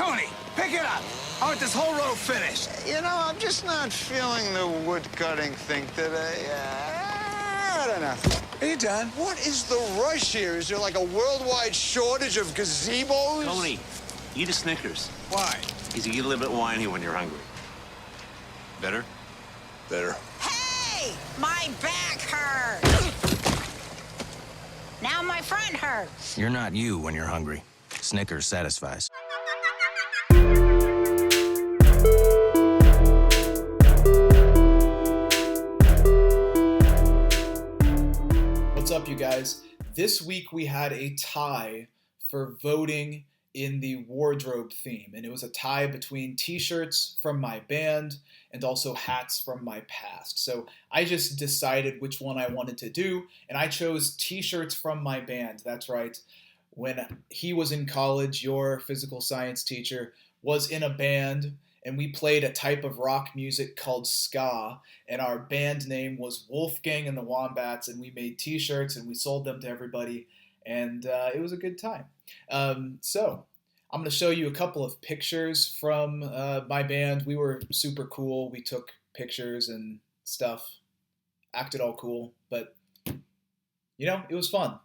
Tony, pick it up. I want this whole row finished. You know, I'm just not feeling the wood-cutting thing today. I don't know. Hey, John. What is the rush here? Is there like a worldwide shortage of gazebos? Tony, eat a Snickers. Why? Because you get a little bit whiny when you're hungry. Better? Better. Hey! My back hurts! Now my front hurts. You're not you when you're hungry. Snickers satisfies. What's up, you guys? This week we had a tie for voting in the wardrobe theme, and it was a tie between t-shirts from my band and also hats from my past. So I just decided which one I wanted to do, and I chose t-shirts from my band. That's right. When he was in college, your physical science teacher was in a band, and we played a type of rock music called ska, and our band name was Wolfgang and the Wombats, and we made t-shirts and we sold them to everybody, and it was a good time. So I'm going to show you a couple of pictures from my band. We were super cool. We took pictures and stuff, acted all cool, but you know, it was fun.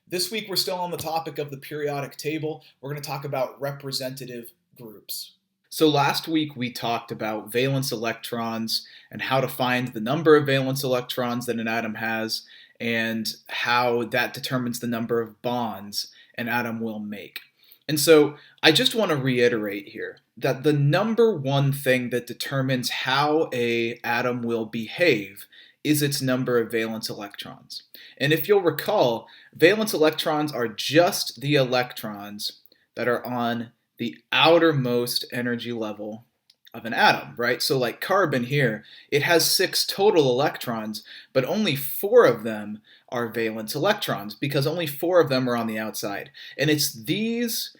This week we're still on the topic of the periodic table. We're going to talk about representative groups. So last week we talked about valence electrons and how to find the number of valence electrons that an atom has and how that determines the number of bonds an atom will make. And so I just want to reiterate here that the number one thing that determines how an atom will behave is its number of valence electrons. And if you'll recall, valence electrons are just the electrons that are on the outermost energy level of an atom, right? So like carbon here, it has 6 total electrons, but only 4 of them are valence electrons because only 4 of them are on the outside. And it's these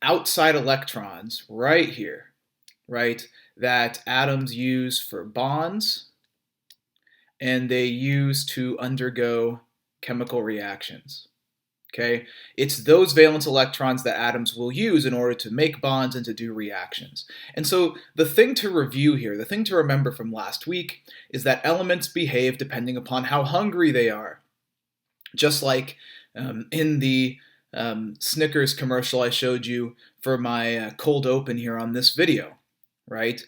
outside electrons right here, right, that atoms use for bonds and they use to undergo chemical reactions. Okay, it's those valence electrons that atoms will use in order to make bonds and to do reactions. And so the thing to review here, the thing to remember from last week, is that elements behave depending upon how hungry they are. Just like in the Snickers commercial I showed you for my cold open here on this video, right?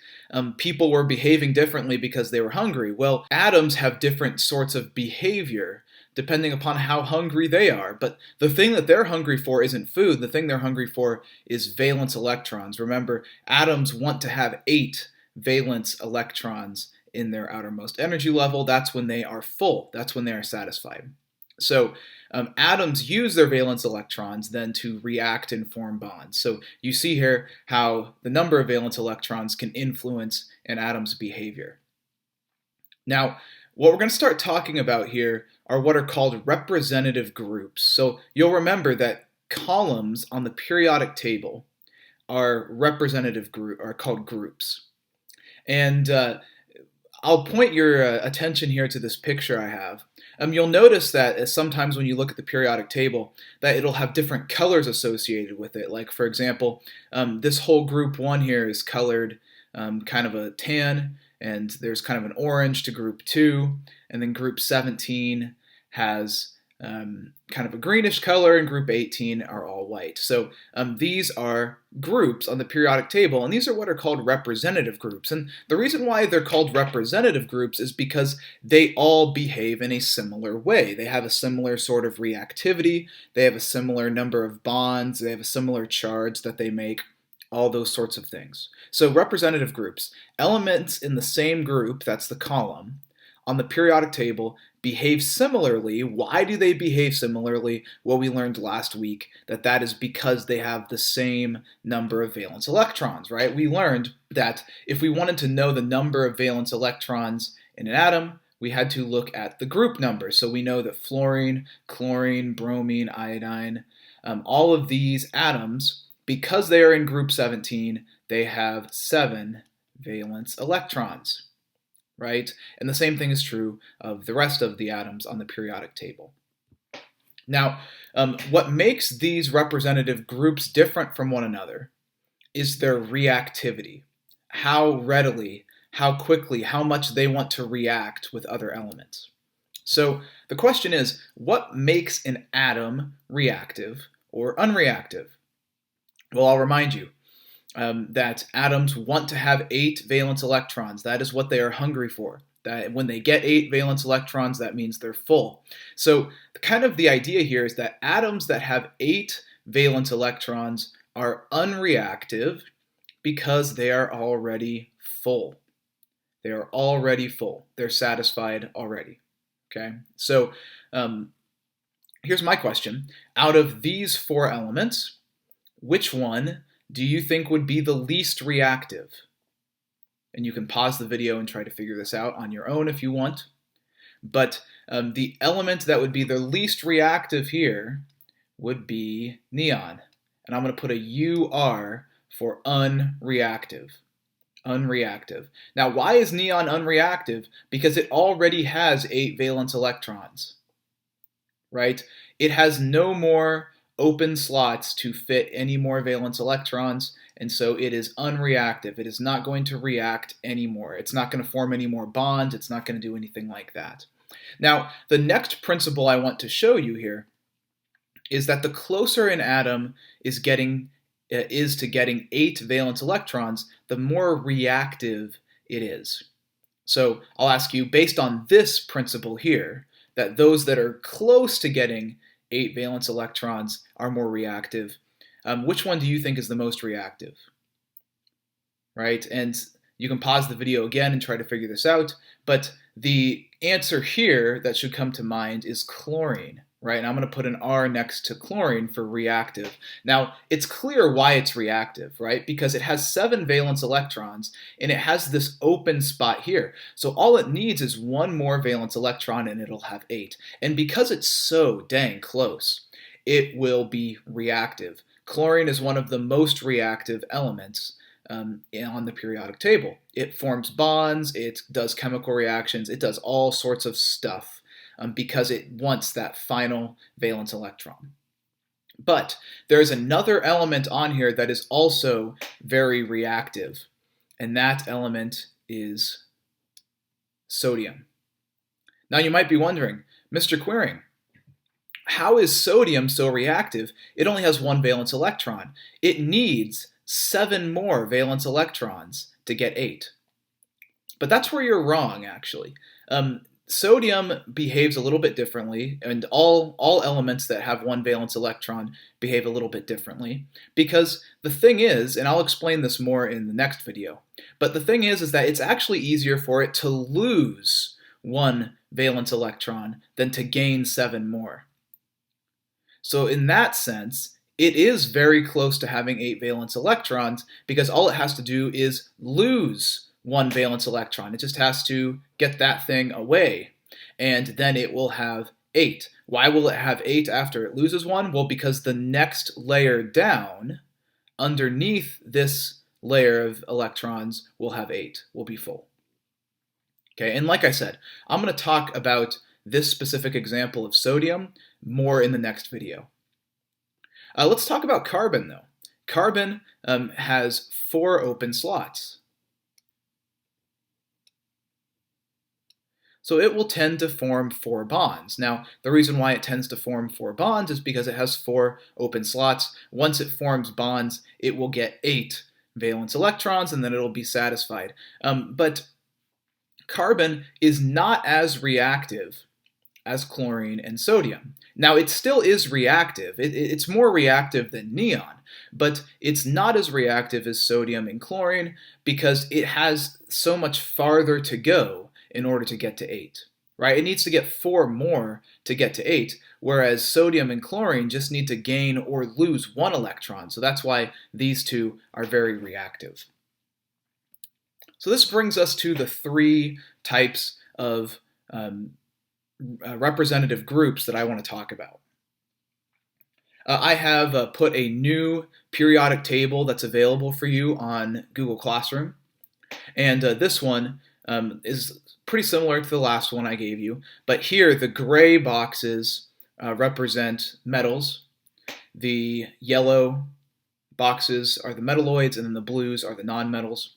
People were behaving differently because they were hungry. Well, atoms have different sorts of behavior depending upon how hungry they are. But the thing that they're hungry for isn't food. The thing they're hungry for is valence electrons. Remember, atoms want to have 8 valence electrons in their outermost energy level. That's when they are full. That's when they are satisfied. So atoms use their valence electrons then to react and form bonds. So you see here how the number of valence electrons can influence an atom's behavior. Now, what we're going to start talking about here are what are called representative groups. So you'll remember that columns on the periodic table are are called groups. And I'll point your attention here to this picture I have. You'll notice that sometimes when you look at the periodic table that it'll have different colors associated with it. Like for example, this whole group 1 here is colored kind of a tan, and there's kind of an orange to group 2, and then group 17 has kind of a greenish color, and group 18 are all white. So these are groups on the periodic table, and these are what are called representative groups. And the reason why they're called representative groups is because they all behave in a similar way. They have a similar sort of reactivity, they have a similar number of bonds, they have a similar charge that they make, all those sorts of things. So representative groups, elements in the same group, that's the column, on the periodic table behave similarly. Why do they behave similarly? Well, we learned last week that that is because they have the same number of valence electrons, right? We learned that if we wanted to know the number of valence electrons in an atom, we had to look at the group number. So we know that fluorine, chlorine, bromine, iodine, all of these atoms, because they are in group 17, they have 7 valence electrons, right? And the same thing is true of the rest of the atoms on the periodic table. Now, what makes these representative groups different from one another is their reactivity. How readily, how quickly, how much they want to react with other elements. So the question is, what makes an atom reactive or unreactive? Well, I'll remind you that atoms want to have 8 valence electrons. That is what they are hungry for. That when they get 8 valence electrons, that means they're full. So kind of the idea here is that atoms that have 8 valence electrons are unreactive because they are already full. They are already full. They're satisfied already. Okay, so here's my question. Out of these 4 elements, which one do you think would be the least reactive? And you can pause the video and try to figure this out on your own if you want. But the element that would be the least reactive here would be neon. And I'm going to put a UR for unreactive. Unreactive. Now, why is neon unreactive? Because it already has 8 valence electrons, right? It has no more open slots to fit any more valence electrons, and so it is unreactive. It is not going to react anymore. It's not going to form any more bonds. It's not going to do anything like that. Now, the next principle I want to show you here is that the closer an atom is to getting 8 valence electrons, the more reactive it is. So I'll ask you, based on this principle here, that those that are close to getting 8 valence electrons are more reactive. Which one do you think is the most reactive? Right? And you can pause the video again and try to figure this out, but the answer here that should come to mind is chlorine. Right, and I'm going to put an R next to chlorine for reactive. Now, it's clear why it's reactive, right? Because it has 7 valence electrons, and it has this open spot here. So all it needs is 1 more valence electron, and it'll have 8. And because it's so dang close, it will be reactive. Chlorine is one of the most reactive elements on the periodic table. It forms bonds, it does chemical reactions, it does all sorts of stuff. Because it wants that final valence electron. But there's another element on here that is also very reactive, and that element is sodium. Now you might be wondering, Mr. Quiring, how is sodium so reactive? It only has 1 valence electron. It needs 7 more valence electrons to get 8. But that's where you're wrong, actually. Sodium behaves a little bit differently, and all elements that have 1 valence electron behave a little bit differently, because the thing is, and I'll explain this more in the next video, but the thing is that it's actually easier for it to lose 1 valence electron than to gain 7 more. So in that sense, it is very close to having 8 valence electrons, because all it has to do is lose 1 valence electron. It just has to get that thing away, and then it will have 8. Why will it have 8 after it loses 1? Well, because the next layer down, underneath this layer of electrons, will have 8, will be full. Okay, and like I said, I'm going to talk about this specific example of sodium more in the next video. Let's talk about carbon, though. Carbon has 4 open slots. So it will tend to form 4 bonds. Now, the reason why it tends to form 4 bonds is because it has 4 open slots. Once it forms bonds, it will get 8 valence electrons, and then it'll be satisfied. But carbon is not as reactive as chlorine and sodium. Now, it still is reactive. It's more reactive than neon, but it's not as reactive as sodium and chlorine because it has so much farther to go in order to get to 8, right? It needs to get 4 more to get to 8, whereas sodium and chlorine just need to gain or lose 1 electron. So that's why these two are very reactive. So this brings us to the 3 types of representative groups that I want to talk about. I have put a new periodic table that's available for you on Google Classroom, and this one is pretty similar to the last one I gave you, but here the gray boxes represent metals, the yellow boxes are the metalloids, and then the blues are the nonmetals.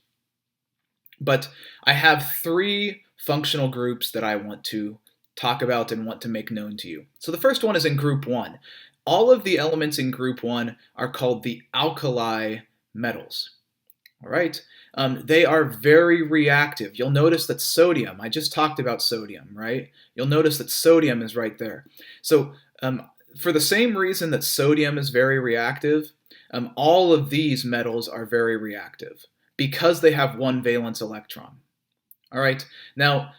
But I have 3 functional groups that I want to talk about and want to make known to you. So the first one is in group 1. All of the elements in group 1 are called the alkali metals. All right? They are very reactive. You'll notice that sodium, I just talked about sodium, right? You'll notice that sodium is right there. So for the same reason that sodium is very reactive, all of these metals are very reactive because they have one valence electron. All right, now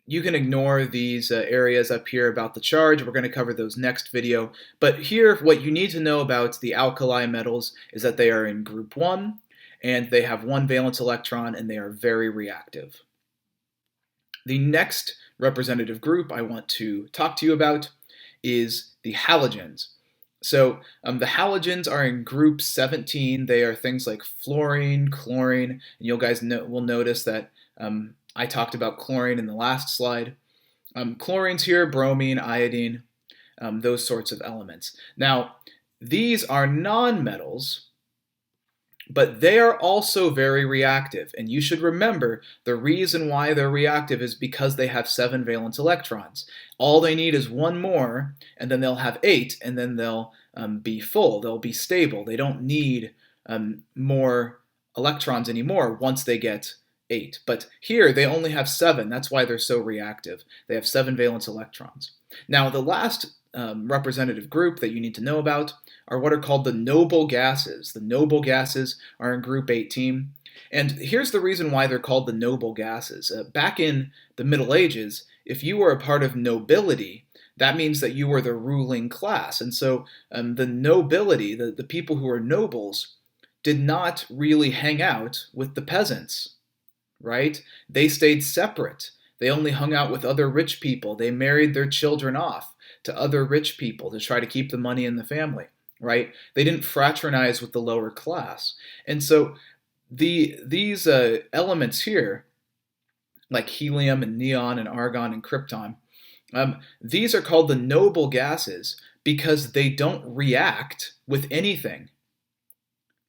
you can ignore these areas up here about the charge. We're going to cover those next video. But here, what you need to know about the alkali metals is that they are in group 1, and they have one valence electron, and they are very reactive. The next representative group I want to talk to you about is the halogens. So the halogens are in group 17. They are things like fluorine, chlorine, and you guys will notice that I talked about chlorine in the last slide. Chlorine's here, bromine, iodine, those sorts of elements. Now, these are nonmetals, but they are also very reactive. And you should remember the reason why they're reactive is because they have 7 valence electrons. All they need is 1 more, and then they'll have 8, and then they'll be full. They'll be stable. They don't need more electrons anymore once they get 8. But here they only have 7. That's why they're so reactive. They have 7 valence electrons. Now the last representative group that you need to know about are what are called the noble gases. The noble gases are in group 18. And here's the reason why they're called the noble gases. Back in the Middle Ages, if you were a part of nobility, that means that you were the ruling class. And so the nobility, the people who are nobles, did not really hang out with the peasants, right? They stayed separate. They only hung out with other rich people. They married their children off to other rich people to try to keep the money in the family, right? They didn't fraternize with the lower class. And so these elements here, like helium and neon and argon and krypton, these are called the noble gases because they don't react with anything.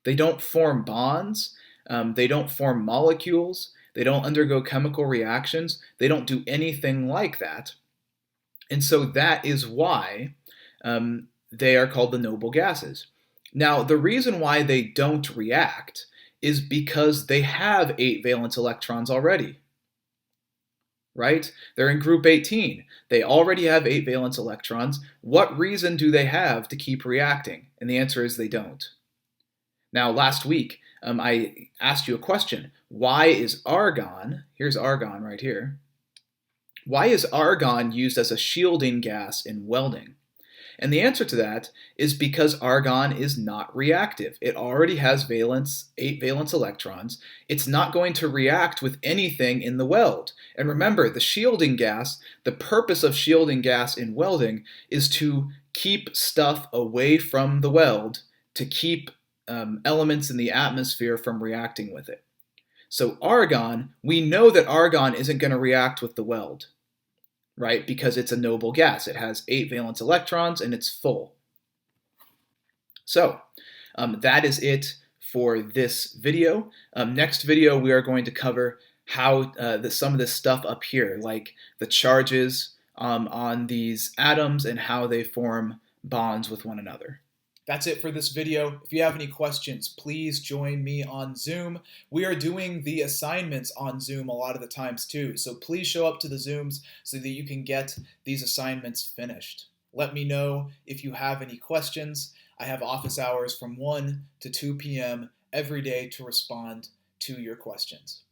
They don't form bonds. They don't form molecules. They don't undergo chemical reactions. They don't do anything like that. And so that is why they are called the noble gases. Now, the reason why they don't react is because they have 8 valence electrons already, right? They're in group 18. They already have 8 valence electrons. What reason do they have to keep reacting? And the answer is they don't. Now, last week, I asked you a question. Why is argon, here's argon right here, why is argon used as a shielding gas in welding? And the answer to that is because argon is not reactive. It already has 8 valence electrons. It's not going to react with anything in the weld. And remember, the shielding gas, the purpose of shielding gas in welding is to keep stuff away from the weld, to keep elements in the atmosphere from reacting with it. So argon, we know that argon isn't going to react with the weld, right? Because it's a noble gas. It has 8 valence electrons and it's full. So that is it for this video. Next video, we are going to cover how some of this stuff up here, like the charges on these atoms and how they form bonds with one another. That's it for this video. If you have any questions, please join me on Zoom. We are doing the assignments on Zoom a lot of the times too, so please show up to the Zooms so that you can get these assignments finished. Let me know if you have any questions. I have office hours from 1 to 2 p.m. every day to respond to your questions.